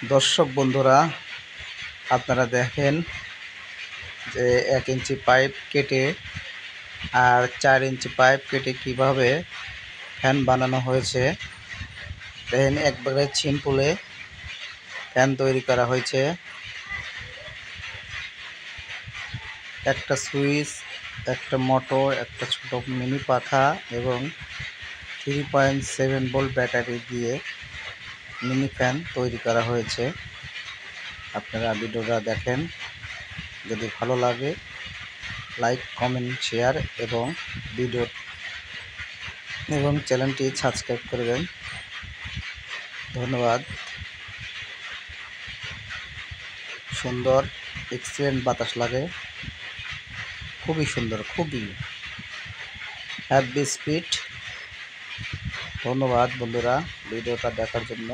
দর্শক বন্ধুরা, আপনারা দেখেন যে 1 ইঞ্চি পাইপ কেটে আর 4 ইঞ্চি পাইপ কেটে কিভাবে ফ্যান বানানো হয়েছে। দেখেন একবারে সিম্পলে ফ্যান তৈরি করা হয়েছে। একটা সুইচ, একটা মোটর, একটা ছোট মিনি পাখা এবং 3.7 ভোল্ট ব্যাটারি দিয়ে মিনি ফ্যান তৈরি করা হয়েছে। আপনারা ভিডিওটা দেখেন, যদি ভালো লাগে লাইক, কমেন্ট, শেয়ার এবং চ্যানেলটি সাবস্ক্রাইব করবেন। ধন্যবাদ। সুন্দর এক্সিলেন্ট বাতাস লাগে, খুবই সুন্দর, খুবই হ্যাভি স্পিড। ধন্যবাদ বন্ধুরা ভিডিওটা দেখার জন্য।